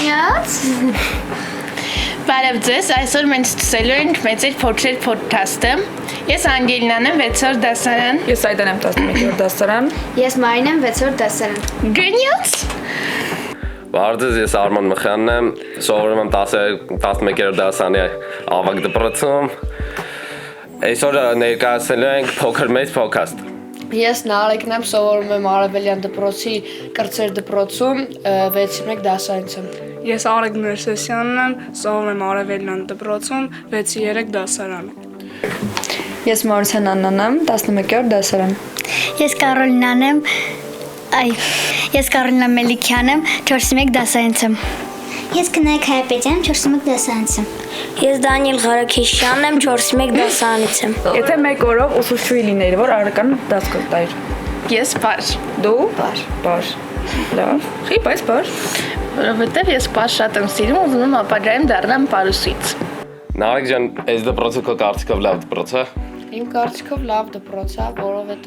Գրնյաց։ Բարև ձեզ, այսօր մենք ստսելու ենք մեծեր փոքրեր փոդքասթը։ Ես Անգելինան եմ 6-րդ դասարան։ Ես Այդան եմ 11-րդ դասարան։ Ես Մարին եմ 6-րդ դասարան։ Գրնյաց։ Բարև ձեզ, ես Արման Մխյանն եմ, սովորում եմ 11-րդ դասարանի ավագ դպրոցում։ Այսօր ներկայացնելու ենք փոքր մեծ փոդքասթ։ Ես Նարեկն եմ, սովորում եմ Արևելյան դպրոցի կրծեր դպրոցում 6-1 դասարանցում։ Ես Արեգ Ներսեսյանն եմ, սովորում եմ Արևելյան դպրոցում 6-3 դասարան։ Ես Մարուսյան Աննան եմ, 11-րդ դասարան։ Ես Կարոլինա Մելիքյան եմ, 4-1 դասարանցում։ Ես Կնայք Հայապետյան, 4-1 դասարանցում։ Ես Դանիել Ղարաքեշյանն եմ, 4-1 դասարանցում։ Եթե մեկ օրով ուսուցչուհի լինեիր, որ առական դաս կտայր։ Ես բար։ Դու? Բար։ Բար։ Լավ։ Խի, բայց բար։ Որովհետև ես բար շատ եմ սիրում, ուզում եմ ապագայում դառնամ պարուսից։ Նարեկ ջան, այս դպրոցը քո կարծիքով լավ դպրոց է։ Իմ կարծիքով լավ դպրոց է, որովհետև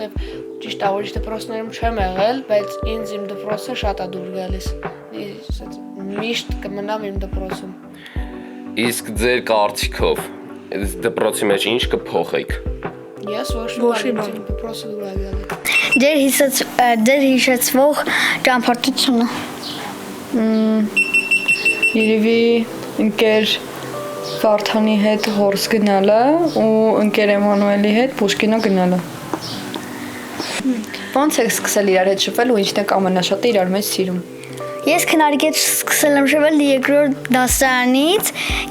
ճիշտ է, ուրիշ դպրոցներում չեմ եղել, բայց ինձ իմ դպրոցը շատ է դուր գալիս։ Միշտ կմնամ իմ դպրոցում։ Իսկ ձեր կարծիքով այս դպրոցի մեջ ինչ կփոխեք։ Ես ոչ մի բան դպրոցը դուր է գալիս։ Դեր հիշեցվող ճամփորդությունը։ Երևի ընկեր Վարդանի հետ հորս գնալը ու ընկեր Էմանուելի հետ Պուշկինո գնալը։ Ոնց եք սկսել իրար հետ շփվել ու ինչն եք ամենաշատը իրար մեջ սիրում։ Ես քնարիք հետ սկսել եմ շփվել 2-րդ դասարանից։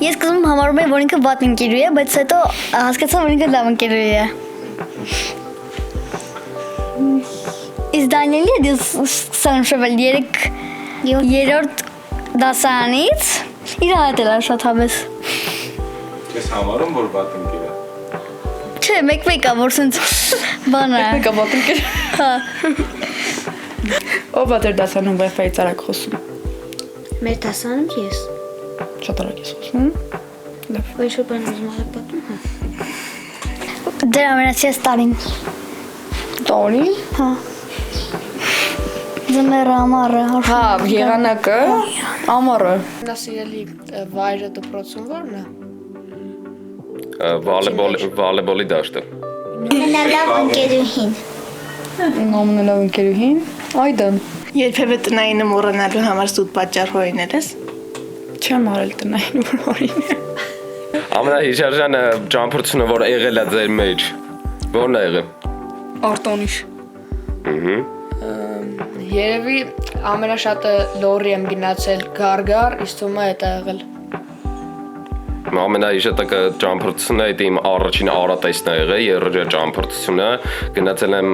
Ես սկզբում համարում էի, որ ինքը վատ ընկերուհի է, բայց հետո հասկացա, որ ինքը լավ ընկերուհի է։ Իսկ Դանիելի հետ ես սկսել եմ շփվել 3-րդ դասարանից։ Իր հետ էլ շատ հավես։ Ես համարում, որ վատ ընկեր է։ Չէ, մեկ-մեկա, որ սենց բան է։ Մեկ-մեկա վատ ընկեր։ Հա։ Ով է դեր դասանում Wi-Fi-ից արագ խոսում։ Մեր դասանում ես։ Շատ արագ ես խոսում։ Լավ։ Ոչ որ բան ուզում եմ պատմում, հա։ Դեր ամենասիրած տարին։ Տորին։ Հա։ Ձմեռը, ամառը, Հա, եղանակը, ամառը։ Ամենասիրելի վայրը դպրոցում ո՞րն է։ Վոլեյբոլի դաշտը։ Ամենալավ ընկերուհին։ Ամենալավ ընկերուհին, Այդան։ Երբևէ տնային մոռանալու համար սուտ պատճառ հորինել ես։ Չեմ արել տնային որին։ Ամենահիշարժան ճամփորդությունը, որ եղել է ձեր մեջ, ո՞րն է եղել։ Արտոնիշ։ Երևի ամենաշատը լորի եմ գնացել գարգար, իսկ թվում է դա եղել։ Ամենահիշատակը ճամփորդությունը այդ իմ առաջին արատեսն է եղել, երրորդ ճամփորդությունը գնացել եմ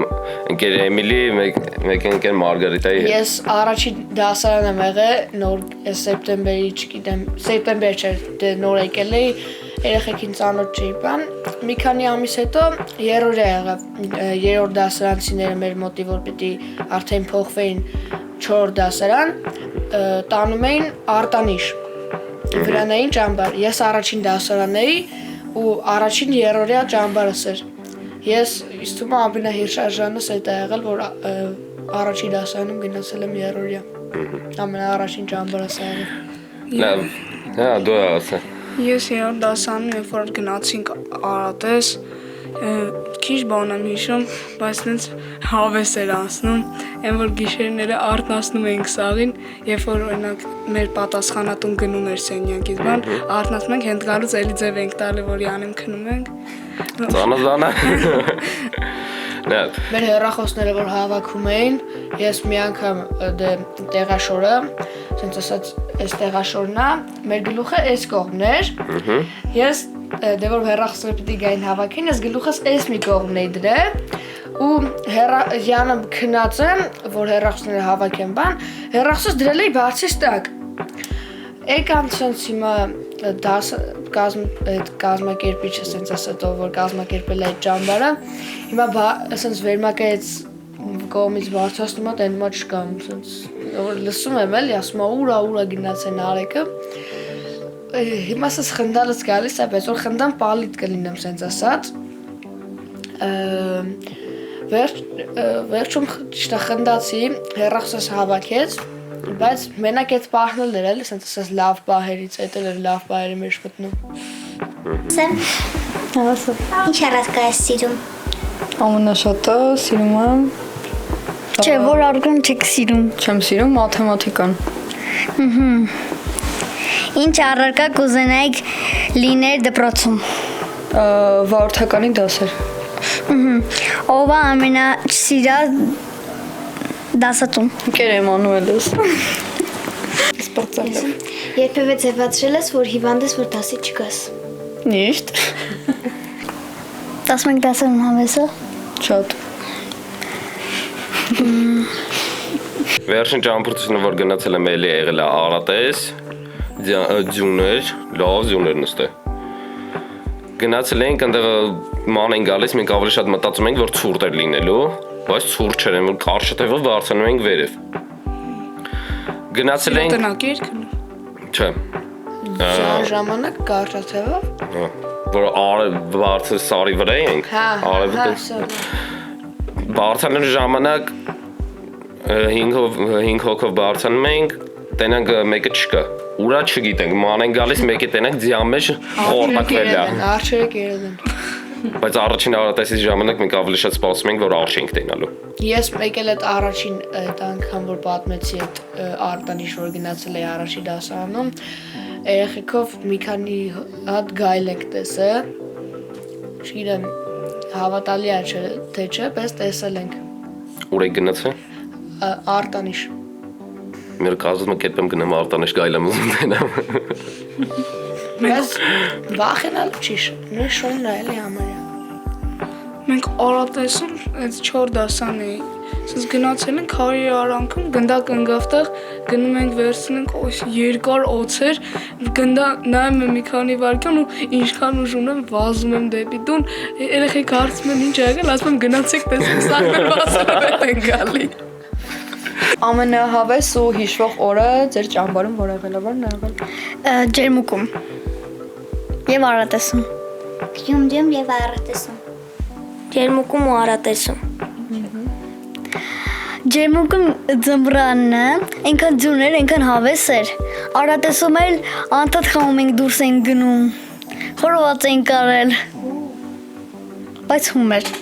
ընկեր Էմիլի, մեկ ընկեր Մարգարիտայի հետ։ Ես առաջին դասարան եմ եղել, նոր սեպտեմբերի, չգիտեմ, սեպտեմբեր չէ, դե նոր եկել էի, երեխեքին ծանոթ չէի բան։ Մի քանի ամիս հետո երրորդ եղավ, երրորդ դասարանցիները մեր մոտի, որ պիտի արդեն փոխվեին 4 դասարան, տանում էին Արտանիշ։ Վրանային ճամբար։ Ես առաջին դասարան էի ու առաջին երրորդյա ճամբարս էր։ Ես իսկ թվում է ամենահիշարժանս է դա եղել, որ առաջին դասարանում գնացել եմ երրորդյա։ Ամենաառաջին ճամբարս է եղել։ Լավ, հա, դու ասա։ Ես 3-րդ դասարանում երբ որ գնացինք Արատես, քիչ բան եմ հիշում, բայց ինձ հավես էր անցնում, այն որ գիշերները արթնացնում էինք սաղին, երբ որ օրինակ մեր պատասխանատուն գնում էր սենյակից բան, արթնացնում ենք, հենց գալուց էլի ձև ենք տալի, որ յանեմ քնում ենք։ Ծանոթանա։ Լավ։ Մեր հեռախոսները որ հավաքում էին, ես մի անգամ տեղաշորը, ասենց ասած, այս տեղաշորն է, մեր գլուխը այս կողմն էր։ Ես դե որ հեռախոսները պիտի գային հավաքին, ես գլուխս այս մի կողմն էի դրել ու յանը քնած եմ, որ հեռախոսները հավաքեն բան, հեռախոսս դրել էի բարձրից տակ։ Եկան ցենց հիմա կազմակերպիչը ասենց ասած որ կազմակերպել է այդ ճամբարը, հիմա ասենց վերմակայից կողմից բարձրացնում է, դեմա չկամ, ասենց որ լսում եմ էլի, ասում է ուրա գնացեն Արեկը։ Հիմա ասես խնդալս գալիս է, բայց որ խնդան պալիտ կլինեմ ասենց ասած։ Վերջում ճիշտ խնդացի, հեռախոսս հավաքեց, բայց մենակ այդ պահն էլ էր էլի, ասես լավ պահերից, այդ էլ էր լավ պահերի մեջ մտնում։ Սեմ, Հավասար։ ինչ առարկա ես սիրում։ Ամենաշատը սիրում եմ Չէ, որ արգոն չեք սիրում։ չեմ սիրում մաթեմատիկան։ Ինչ առարկա կուզենայիք լիներ դպրոցում։ Վարորդականի դասեր։ Ով է ամենասիրած դասատուն։ Ընկեր Էմանուելս։ Սպորտսալը։ Երբևէ ձևացրել ես, որ հիվանդ ես, որ դասի չգաս։ Նիշտ։ 11 դասերում հավեսը։ Շատ։ Վերջին ճամփորդությունը որ գնացել եմ էլի եղել է Արատես, ձյուներ, լավ ձյուներ նստե։ Գնացել ենք այնտեղ ման են գալիս, մենք ավելի շատ մտածում ենք որ ցուրտ էր լինելու, բայց ցուրտ չէր, որ կարճ թեվով բարձրանում ենք վերև։ Գնացել ենք Տնագիր քնում։ Չէ։ Ժամանակ կարճաթևով։ Որ բարձր սարի վրա ենք։ Բարձրանում ժամանակ 5 հոգով բարձրանում ենք, տենանք մեկը չկա։ Ուրա չգիտենք, ման են գալիս մեկը տենանք ձյան մեջ խորտակվել է։ Արջերը կերել են։ Բայց առաջին Արատեսի ժամանակ մենք ավելի շատ սպասում ենք, որ արջ ենք տենալու։ Ես եկել այդ առաջին այդ անգամ որ պատմեցի այդ արտանիշ որ գնացել էի առաջի դասարանում, երեխեքով մի քանի հատ գայլ եք տեսել։ Չգիտեմ, հավատալի է թե չէ, բայց տեսել ենք Ուր եք գնացել։ արտանիշ։ Մեր կազում կերպեմ գնամ արտանիշ գայլամ ուզում տենամ։ Բայց վախենալ չի, նույն շունն է էլի համարյա։ Մենք Արատեսում այդ 4 դասան էի։ Սենց գնացել ենք քարի արանքում, գնդակ ընկավտեղ, գնում ենք վերցնենք երկար օձեր, գնդա նայում եմ մի քանի վայրկյան ու ինչքան ուժ ունեմ վազում եմ դեպի տուն, երեխեք հարցում են ինչ ա եղել, ասում եմ գնացեք տեսեք, սա մեր վազարավետ են գալի։ Ամենահավես ու հիշվող օրը ձեր ճամբարում որ եղել է, որն է եղել։ Ջերմուկում։ Եվ Արատեսում։ Գյումրիում եւ Արատեսում։ Ջերմուկում ու Արատեսում։ Ջերմուկում ձմռանն է, այնքան ձյուն էր, այնքան հավես էր։ Արատեսում էլ անդադ խաղում ենք դուրս ենք գնում։ Խորոված ենք կարել։ Բայց հում էր։